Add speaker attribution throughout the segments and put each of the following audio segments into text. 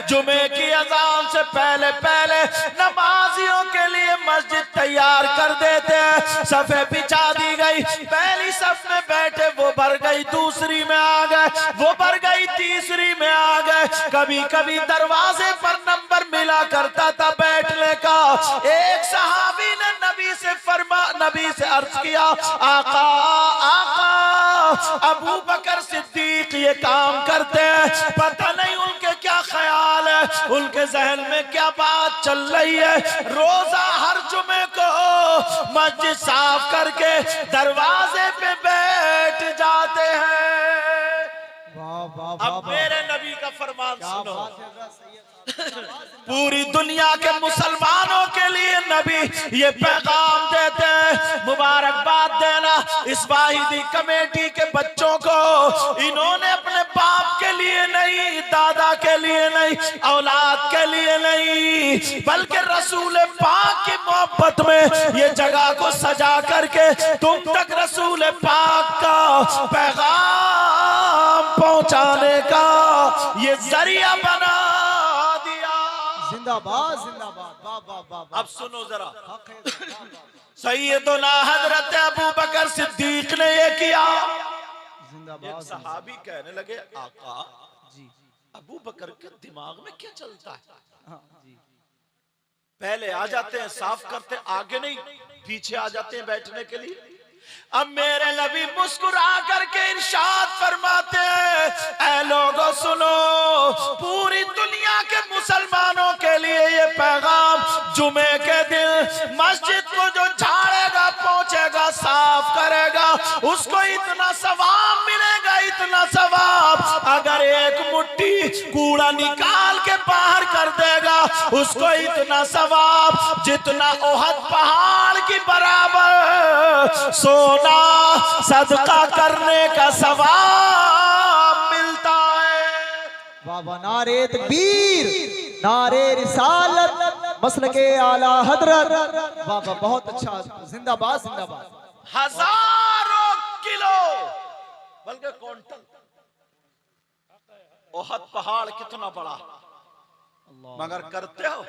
Speaker 1: जुमे की अजान से पहले पहले नमाजियों के लिए मस्जिद तैयार कर देते हैं। सफे बिछा दी गई, पहली सफ में बैठे वो भर गई, दूसरी में आ गए वो भर गई, तीसरी में आ गए। कभी कभी दरवाजे पर नंबर मिला करता था बैठने का। एक सहाबी ने नबी से अर्ज किया, आका आका, अबू बकर सिद्दीक ये काम करते हैं, पता नहीं उनके क्या ख्याल है, उनके जहन में क्या बात चल रही है। रोजा हर जुमे को मस्जिद साफ करके दरवाजे पे बैठ जाते हैं। अब मेरे नबी का फरमान सुनो, पूरी दुनिया के मुसलमानों के लिए नबी ये पैगाम देते हैं, मुबारकबाद देना इस वाहिदी कमेटी के बच्चों को। इन्होंने अपने बाप के लिए नहीं, दादा के लिए नहीं, औलाद के लिए नहीं, बल्कि रसूल पाक की मोहब्बत में ये जगह को सजा करके तुम तक रसूल पाक का पैगाम पहुंचाने का ये जरिया बना।
Speaker 2: जिंदाबाद जिंदाबाद।
Speaker 1: अब सुनो जरा, सैयदना हजरत अबू बकर सिद्दीक ने ये किया। एक सहाबी कहने लगे, आका जी अबू बकर के दिमाग में क्या चलता है? पहले आ जाते हैं साफ करते, आगे नहीं पीछे आ जाते हैं बैठने के लिए। अब मेरे नबी मुस्कुरा करके इरशाद फरमाते हैं, ऐ लोगों सुनो, पूरी दुनिया के मुसलमानों के लिए ये पैगाम, जुमे के दिन मस्जिद को जो झाड़ेगा, पहुंचेगा, साफ करेगा, उसको इतना सवाब मिलेगा, इतना सवाब। अगर एक मुट्ठी कूड़ा निकाल के बाहर कर देगा, उसको इतना सवाब जितना ओहद पहाड़ की बराबर सोना सदका करने का सवाब मिलता है।
Speaker 2: बाबा नारे तकबीर, नारे रिसालत, मसलके आला हजरत। बाबा बहुत अच्छा, जिंदाबाद जिंदाबाद।
Speaker 1: हजारों किलो बल्कि क्विंटल ओहद पहाड़ कितना बड़ा, मगर करते हो।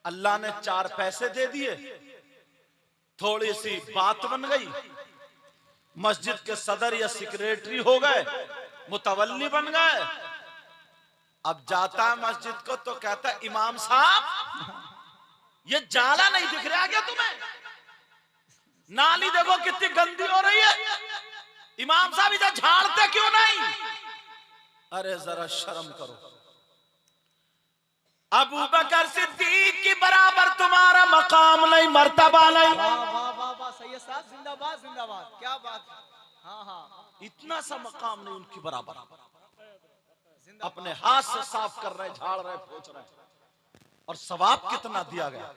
Speaker 1: अल्लाह ने 4 पैसे दे दिए, थोड़ी सी बात बन गई, मस्जिद के सदर या सेक्रेटरी हो गए, मुतवल्ली बन गए। अब जाता है मस्जिद को तो कहता है, इमाम साहब ये जाला नहीं दिख रहा क्या तुम्हें? नाली देखो कितनी गंदी हो रही है, इमाम साहब इधर झाड़ते क्यों नहीं? अरे जरा शर्म करो, अबू बकर सिद्दीक की बराबर तुम्हारा मकाम नहीं, मर्तबा नहीं।
Speaker 2: सैयद साहब जिंदाबाद जिंदाबाद, क्या बात है। हाँ हाँ,
Speaker 1: इतना सा मकाम नहीं उनकी बराबर। अपने हाथ से साफ कर रहे, झाड़ रहे, पोंछ रहे, और सवाब कितना दिया गया।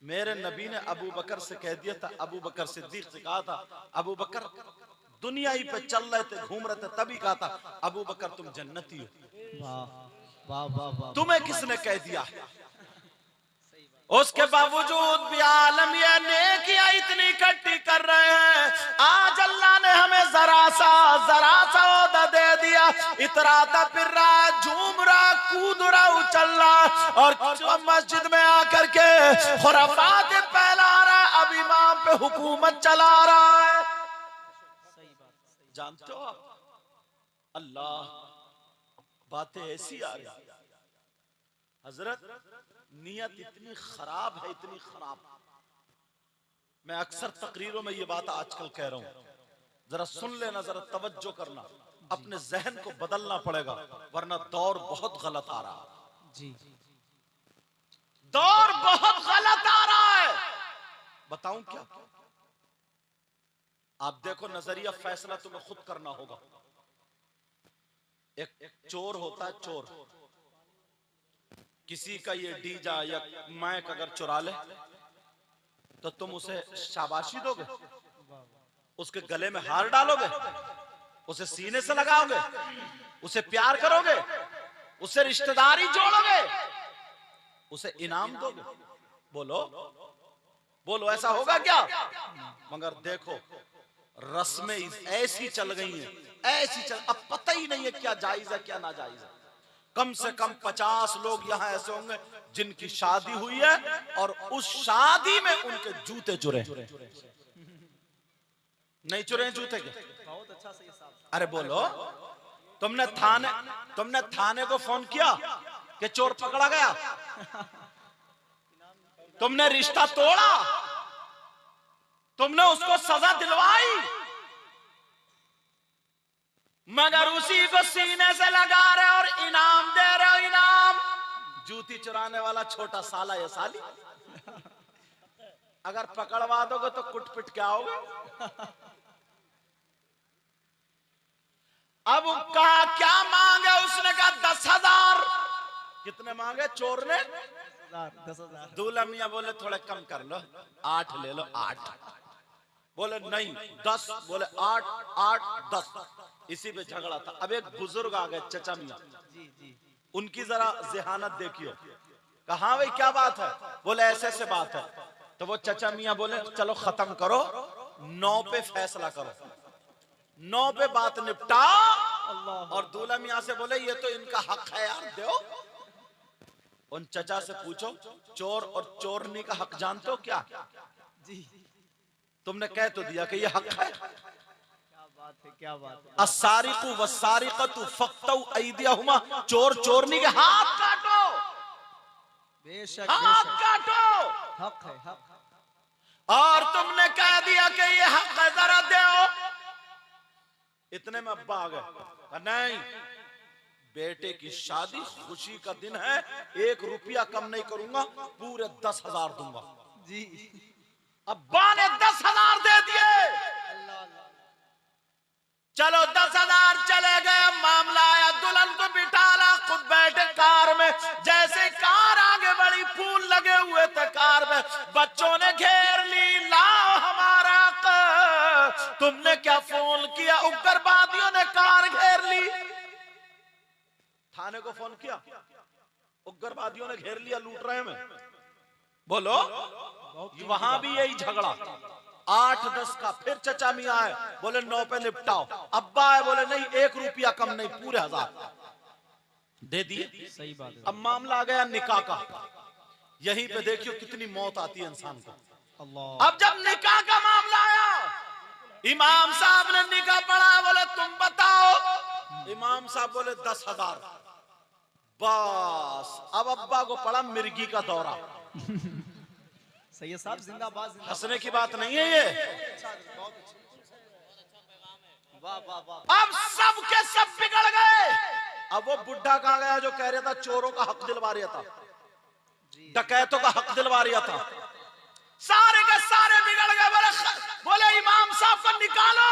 Speaker 1: मेरे नबी ने अबू बकर से कह दिया था, अबू बकर सिद्दीक से कहा था, अबू बकर दुनिया ही पे चल रहे थे, घूम रहे थे, तभी कहा था, अबू बकर तुम जन्नती हो। तुम्हें किसने कह दिया? उसके बावजूद भी आलम ये नेकियां इतनी इकट्ठी कर रहे हैं। आज अल्लाह ने हमें जरा सा ओहदा दे दिया, इतराता फिर रहा, झूम रहा, कूद रहा, उछल रहा, और मस्जिद में आकर के खुराफात फैला रहा है, अब इमाम पे हुकूमत चला रहा है। जानते हो आप, अल्लाह बातें ऐसी आ रही, हजरत नियत इतनी खराब है, इतनी खराब। मैं अक्सर तकरीरों में ये बात आजकल कह रहा हूं, जरा सुन लेना, जरा तवज्जो करना, अपने जहन को बदलना पड़ेगा, वरना दौर बहुत गलत आ रहा है। जी दौर बहुत गलत आ रहा है। बताऊं क्या? आप देखो, नजरिया फैसला तुम्हें खुद करना होगा। एक चोर होता है, चोर, किसी का ये डीजा या माइक अगर चुरा ले तो तुम उसे शाबाशी दोगे, उसके गले में हार डालोगे, उसे सीने से लगाओगे, उसे प्यार करोगे, उसे रिश्तेदारी जोड़ोगे, उसे इनाम दोगे? बोलो बोलो, ऐसा होगा क्या? मगर देखो, रस्में ऐसी चल गई हैं, ऐसी चल, अब पता ही नहीं है क्या जायज है क्या नाजायज है। कम से कम 50 लोग यहाँ ऐसे होंगे जिनकी शादी हुई है और उस शादी में उनके जूते चुरे। नहीं चुरे जूते के?
Speaker 2: बहुत अच्छा सही साहब।
Speaker 1: अरे बोलो, तुमने थाने को फोन किया कि चोर पकड़ा गया? तुमने रिश्ता तोड़ा? तुमने उसको सजा दिलवाई? मगर उसी को सीने से लगा रहे और इनाम दे रहे हो। इनाम जूती चुराने वाला छोटा साला या साली। अगर पकड़वा दोगे तो कुट पिट के आओगे। अब कहा क्या मांगे? उसने कहा 10,000। कितने मांगे चोर ने?
Speaker 2: 10,000।
Speaker 1: दूल्हा मियां बोले थोड़े कम कर लो, 8 ले लो। 8 बोले नहीं 10, बोले 8, 8, 10। इसी पे झगड़ा था। अब एक बुजुर्ग आ गए, चचा मियां, उनकी जरा ज़हानत देखियो। कहा भाई क्या बात है? बोले ऐसे ऐसे बात है। तो वो चचा मियां बोले चलो खत्म करो, 9 पे फैसला करो, 9 पे बात निपटा। और दूल्हा मियां से बोले ये तो इनका हक है यार, दो। उन चचा से पूछो चोर और चोरनी का हक जानते हो क्या?
Speaker 2: जी
Speaker 1: तुमने कह तो दिया कि ये हक है।
Speaker 2: क्या बात है, क्या बात है।
Speaker 1: अस्सारिकु वस्सारिकतु फक्तउ ऐदियहुमा, चोर चोरनी के हाथ काटो।
Speaker 2: बेशक
Speaker 1: हाथ काटो।
Speaker 2: हक है, हक।
Speaker 1: और तुमने कह दिया कि ये हक है, जरा दो। इतने में अब्बा आ गए। नहीं, बेटे की शादी खुशी का दिन है, 1 रुपया कम नहीं करूंगा, पूरे 10,000 दूंगा।
Speaker 2: जी
Speaker 1: अब्बा ने 10,000 दे दिए। चलो 10,000 चले गए। मामला आया, दुल्हन को बिठाला, खुद बैठे कार में। जैसे कार आगे बढ़ी, फूल लगे हुए थे कार में, बच्चों ने घेर ली। लाओ हमारा तुमने क्या फोन किया? उग्रवादियों ने कार घेर ली। थाने को फोन किया, उग्रवादियों ने घेर लिया, लूट रहे हैं। बोलो, वहां भी यही झगड़ा। 8-10 का। फिर चचा मियां आए, बोले 9 पे निपटाओ। अब्बा आए, बोले नहीं 1 रुपया कम नहीं, पूरे 1000 दे दिए।
Speaker 2: सही बात है।
Speaker 1: अब मामला आ गया निकाह का। यहीं पे देखियो कितनी मौत आती है इंसान को।
Speaker 2: अल्लाह।
Speaker 1: अब जब निकाह का मामला आया, इमाम साहब ने निकाह पढ़ा, बोले तुम बताओ। इमाम साहब बोले 10,000। बस अब अब्बा को पड़ा मिर्गी का दौरा।
Speaker 2: सैयद साहब जिंदाबाद, जिंदाबाद।
Speaker 1: हंसने की बात नहीं है ये।
Speaker 2: वाह वाह वाह।
Speaker 1: अब सब के सब बिगड़ गए। अब वो बुढ़ा कहाँ गया जो कह रहा था चोरों का हक दिलवा रहा था, डकैतों का हक दिलवा रहा था? सारे के सारे बिगड़ गए। बोले इमाम साहब को निकालो,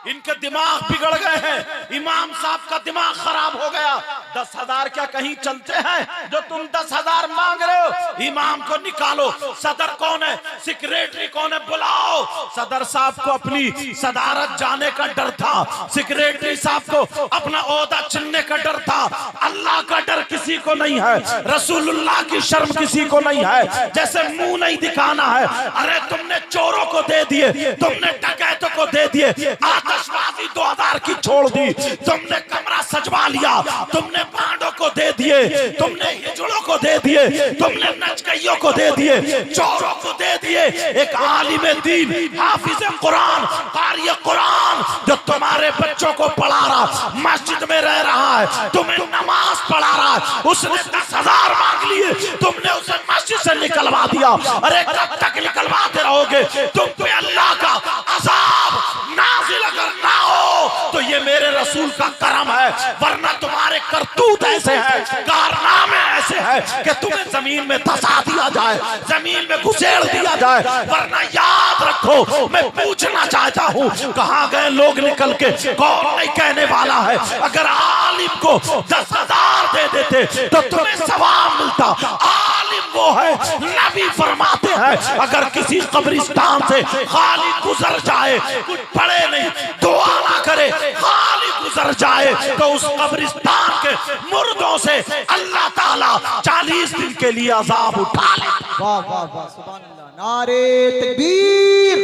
Speaker 1: इनके दिमाग बिगड़ गए हैं, इमाम साहब का दिमाग खराब हो गया। 10,000 क्या कहीं चलते हैं जो तुम 10,000 मांग रहे हो? इमाम को निकालो। सदर कौन है? सेक्रेटरी कौन है? बुलाओ। सदर साहब को अपनी सदारत जाने का डर था, सेक्रेटरी साहब को अपना ओहदा चुनने का डर था। अल्लाह का डर किसी को नहीं है, रसूलुल्लाह की शर्म किसी को नहीं है। जैसे मुंह नहीं दिखाना है। अरे तुमने चोरों को दे दिए, तुमने डकैतों को दे दिए, आतिशबाजी 2000 की छोड़ दी, तुमने कमरा सजवा लिया, तुमने बांडों को दे दिए, तुमने हिजड़ों को दे दिए, तुमने नचकइयों को दे दिए, चोरों को दे दिए। एक आलिम दीन, हाफिज कुरान, कारी कुरान जो तुम्हारे बच्चों को पढ़ा रहा, मस्जिद में रह रहा है, तुम्हें नमाज पढ़ा रहा है, उसने 10,000 मांग लिए, तुमने उसे मस्जिद से निकलवा दिया। अरे कब तक निकलवाते रहोगे? तुम पे अल्लाह का अज़ाब नाज़िल अगर ना हो तो ये मेरे रसूल का करम है, वरना तुम्हारे करतूत ऐसे हैं, कारनामे ऐसे हैं कि तुम्हें जमीन में धंसा दिया जाए, जमीन में घुसेड़ दिया जाए। वरना याद रखो, मैं पूछना चाहता हूँ कहाँ गए लोग निकल के? कौन नहीं कहने वाला है? अगर आलिम को 10,000 दे देते तो तुम्हें सवाब मिलता। आलिम वो है, नबी फरमाते हैं अगर किसी कब्रिस्तान से खाली गुजर जाए, कुछ पढ़े नहीं, दुआ ना करे, खाली गुजर जाए, तो उस कब्रिस्तान के मुर्दों से अल्लाह ताला 40 दिन के लिए अजाब उठा ले।
Speaker 2: वाह वाह वाह, सुभान अल्लाह। नारे तकबीर,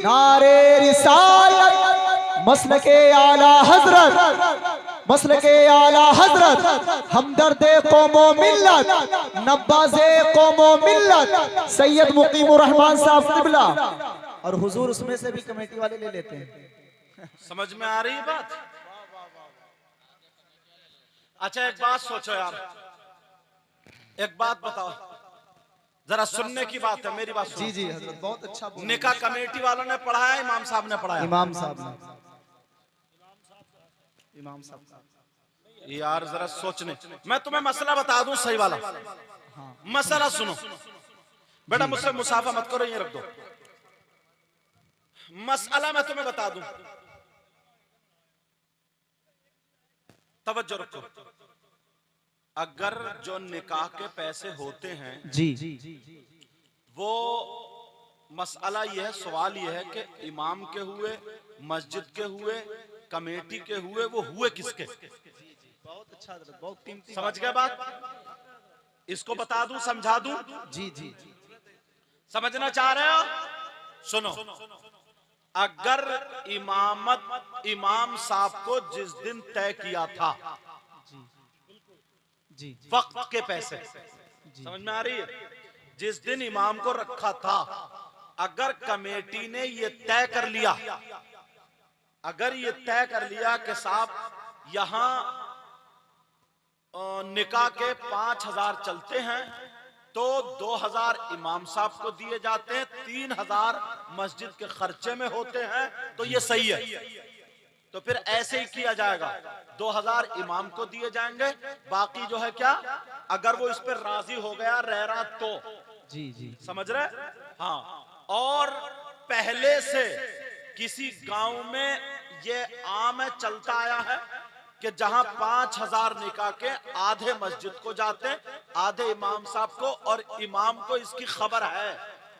Speaker 2: नारे रिसालत, मसलके आला हजरत मसल के आला हजरत हमदर्दे कौमो मिल्लत नब्बाज़े कौमो मिल्लत सैयद मुकीमुर रहमान साहब क़िबला। और हुजूर उसमें से भी कमेटी वाले ले लेते हैं।
Speaker 1: समझ में आ रही है बात? अच्छा एक बात सोचो यार, एक बात बताओ, जरा सुनने की बात है, मेरी बात सुनो।
Speaker 2: जी जी हजरत बहुत अच्छा बोला।
Speaker 1: निकाह कमेटी वालों ने पढ़ाया, इमाम साहब ने पढ़ाया?
Speaker 2: इमाम साहब
Speaker 1: यार जरा सोचने, मैं तुम्हें मसला बता दूं सही वाला। मसला सुनो बेटा, मुझसे मुसाफा मत करो, ये रख दो। मसला मैं तुम्हें बता दूं, तवज्जो रखो। अगर जो निकाह के पैसे होते हैं
Speaker 2: जी
Speaker 1: वो मसला यह है, सवाल यह है कि इमाम के हुए, मस्जिद के हुए, कमेटी के हुए, वो हुए किसके?
Speaker 2: बहुत अच्छा, बहुत कीमती।
Speaker 1: समझ गए बात? इसको बता दूं, समझा दूं?
Speaker 2: जी जी
Speaker 1: समझना चाह रहे हो? सुनो, अगर इमाम साहब को जिस दिन तय किया था
Speaker 2: जी
Speaker 1: वक्त के पैसे, समझ में आ रही है? जिस दिन इमाम को रखा था, अगर कमेटी ने ये तय कर लिया, अगर ये तय कर लिया कि साहब यहां निकाह के 5000 चलते हैं, तो 2000 इमाम साहब को दिए जाते हैं, 3000 मस्जिद के खर्चे में होते हैं, तो ये सही है। तो फिर ऐसे ही किया जाएगा, 2000 इमाम को दिए जाएंगे, बाकी जो है क्या, अगर वो इस पर राजी हो गया रह रहा तो।
Speaker 2: जी जी
Speaker 1: समझ रहे? हाँ। और पहले से किसी गांव में ये आम है, चलता आया है कि जहां 5000 निकाह के आधे मस्जिद को जाते हैं, आधे इमाम साहब को, और इमाम को इसकी खबर है।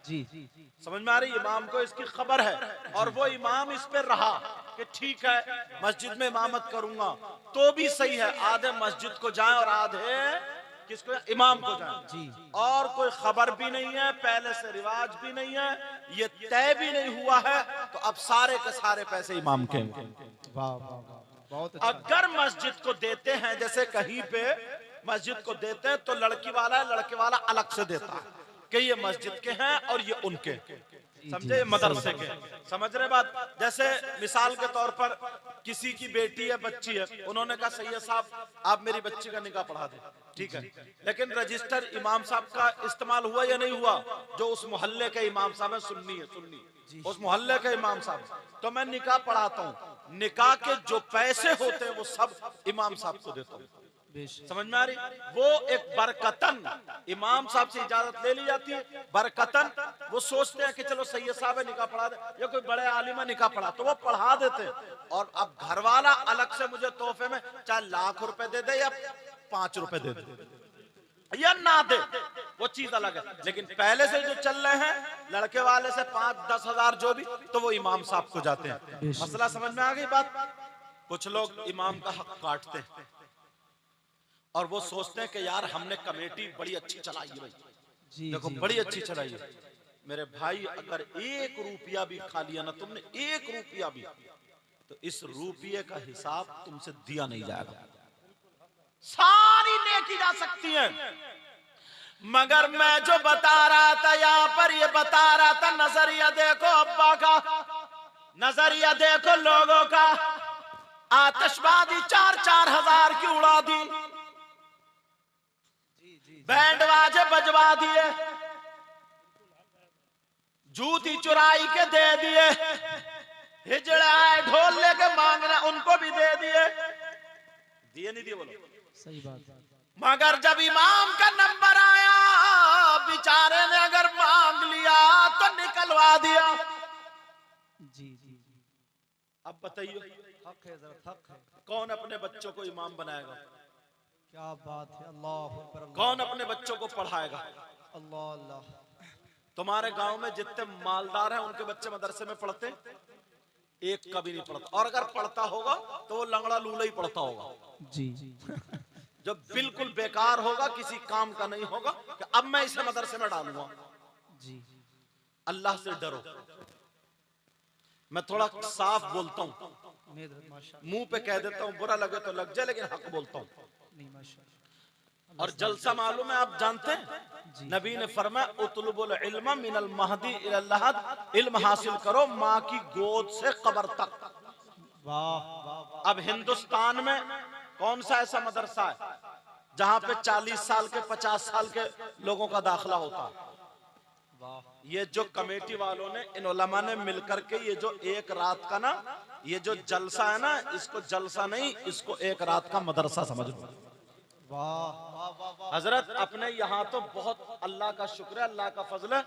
Speaker 2: जी
Speaker 1: समझ में आ रही? इमाम को इसकी खबर है, और वो इमाम इस पे रहा कि ठीक है मस्जिद में इमामत करूंगा, तो भी सही है, आधे मस्जिद को जाएं और आधे किसको? इमाम को जाएं।
Speaker 2: जी
Speaker 1: और कोई खबर भी नहीं है, पहले से रिवाज भी नहीं है, ये तय भी नहीं हुआ है, तो अब सारे के सारे पैसे इमाम के।
Speaker 2: वाह वाह वाह, बहुत अच्छा।
Speaker 1: अगर मस्जिद को देते हैं, जैसे कहीं पे मस्जिद को देते हैं, तो लड़की वाला है, लड़के वाला अलग से देता है कि ये मस्जिद के हैं और ये उनके, समझे, ये मदरसे के। समझ रहे बात? जैसे मिसाल के तौर पर किसी की बेटी है, बच्ची है, उन्होंने कहा सैयद साहब आप मेरी बच्ची का निकाह पढ़ा दें, ठीक है, लेकिन रजिस्टर इमाम साहब का इस्तेमाल हुआ या नहीं हुआ? जो उस मोहल्ले के इमाम साहब है, सुन्नी है, सुन्नी, उस मोहल्ले के इमाम साहब, तो मैं निकाह पढ़ाता हूँ, निकाह के जो पैसे होते हैं वो सब इमाम साहब को देता हूँ। समझ में आ रही? वो एक बरकतन इमाम साहब से इजाजत ले ली जाती है, बरकतन वो सोचते हैं कि चलो सैयद साहब है निकाह पढ़ा दे, या कोई बड़े आलिम निकाह पढ़ा, तो वो पढ़ा देते हैं। और अब घर वाला अलग से मुझे तोहफे में चाहे लाख रुपए दे दे या 5 रुपए दे दे या ना दे, वो चीज अलग है, लेकिन पहले से जो चल रहे हैं लड़के वाले से 5-10 हजार जो भी, तो वो इमाम साहब को जाते हैं। मसला समझ में आ गई बात? कुछ लोग इमाम का हक काटते हैं और वो सोचते हैं कि यार हमने कमेटी बड़ी अच्छी चलाई है भाई, देखो बड़ी अच्छी चलाई है। मेरे भाई अगर 1 रुपया भी खा लिया ना तुमने, 1 रुपया भी, तो इस रुपये का हिसाब तुमसे दिया नहीं जाएगा। सारी नेकी जा सकती है, मगर मैं जो बता रहा था यहाँ पर, ये बता रहा था नजरिया देखो अब्बा का, नजरिया देखो लोगों का। आतिशबाजी 4-4 हजार की उड़ा दी, बैंड बाजे बजवा दिए, जूती चुराई के दे दिए, हिजड़ाए ढोल लेके मांगना उनको भी दे दिए, दिए नहीं दिए बोलो?
Speaker 2: सही बात है।
Speaker 1: मगर जब इमाम का नंबर आया, बेचारे ने अगर मांग लिया तो निकलवा दिया।
Speaker 2: जी जी
Speaker 1: अब बताइए,
Speaker 2: हक है, जरा हक है।
Speaker 1: कौन अपने बच्चों को इमाम बनाएगा?
Speaker 2: क्या बात है, अल्लाह अकबर।
Speaker 1: कौन अपने बच्चों को पढ़ाएगा?
Speaker 2: अल्लाह अल्लाह।
Speaker 1: तुम्हारे गांव में जितने मालदार हैं उनके बच्चे मदरसे में पढ़ते? एक कभी नहीं पढ़ता, और अगर पढ़ता होगा तो वो लंगड़ा लूला ही पढ़ता होगा।
Speaker 2: जी
Speaker 1: जो बिल्कुल बेकार होगा, किसी काम का नहीं होगा कि अब मैं इसे मदरसे में डालूंगा।
Speaker 2: जी
Speaker 1: अल्लाह से डरो। मैं थोड़ा साफ बोलता हूं, मुंह पे कह देता हूँ, बुरा लगे तो लग जाए, लेकिन हक बोलता हूँ। और जलसा मालूम है, आप जानते हैं नबी ने फरमाया उतलुबुल इल्म मिनल महदी इलल लहद, इल्म हासिल करो माँ की गोद से कब्र तक। अब हिंदुस्तान में कौन सा ऐसा मदरसा है जहां पे 40 साल के 50 साल के लोगों का दाखिला होता है? ये जो कमेटी वालों ने, इन उलमा ने मिलकर के ये जो एक रात का ना, ये जो जलसा है ना, इसको जलसा नहीं, इसको एक रात का मदरसा समझ लो। हजरत अपने यहाँ तो बहुत अल्लाह का शुक्र है, अल्लाह का फजल है।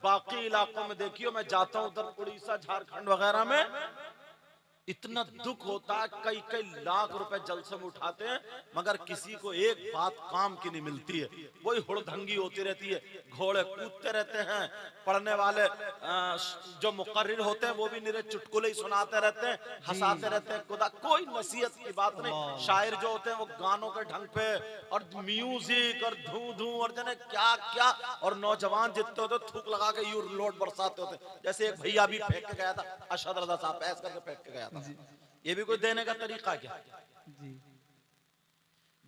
Speaker 1: बाकी इलाकों में देखियो, मैं जाता हूँ उधर उड़ीसा झारखंड वगैरह में, इतना दुख होता है, कई कई लाख रुपए जलसे में उठाते हैं, मगर किसी को एक बात काम की नहीं मिलती है। वही हुड़दंगी होती रहती है, घोड़े कूदते रहते हैं, पढ़ने वाले जो मुकर्रिर होते हैं वो भी निरे चुटकुले ही सुनाते रहते हैं, हंसाते रहते हैं, खुदा कोई नसीहत की बात नहीं। शायर जो होते हैं वो गानों के ढंग पे और म्यूजिक और धू धू और जने क्या क्या, और नौजवान जितने होते थूक लगा के यूं लोट बरसाते होते। जैसे एक भैया भी फेंक के गया था, अरशद रजा साहब ऐसे करके फेंक के गया था। ये भी कोई देने का तरीका क्या?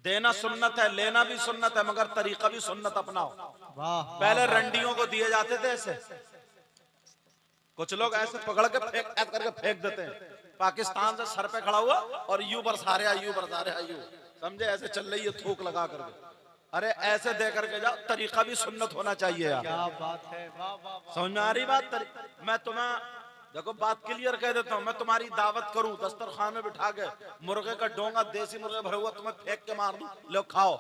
Speaker 1: देना सुन्नत है, लेना भी सुन्नत है, मगर तरीका भी सुन्नत अपनाओ। पहले रंडियों को दिए जाते थे ऐसे, कुछ लोग ऐसे पकड़ के फेंक, ऐसे करके फेंक देते हैं। पाकिस्तान से सर पे खड़ा हुआ और यूं बरसा रहा, यूं बरसा रहा, यूं समझे, ऐसे चल रही है थूक लगा करके। अरे ऐसे दे करके जाओ, तरीका भी सुन्नत होना चाहिए यार। क्या बात है, समझ में आ रही बात? मैं तुम्हें देखो बात क्लियर कह देता हूँ, मैं तुम्हारी दावत करूं, दस्तरखान में बिठा के मुर्गे का डोंगा देसी मुर्गे भरा हुआ तुम्हें फेंक के मार दूं, लो खाओ।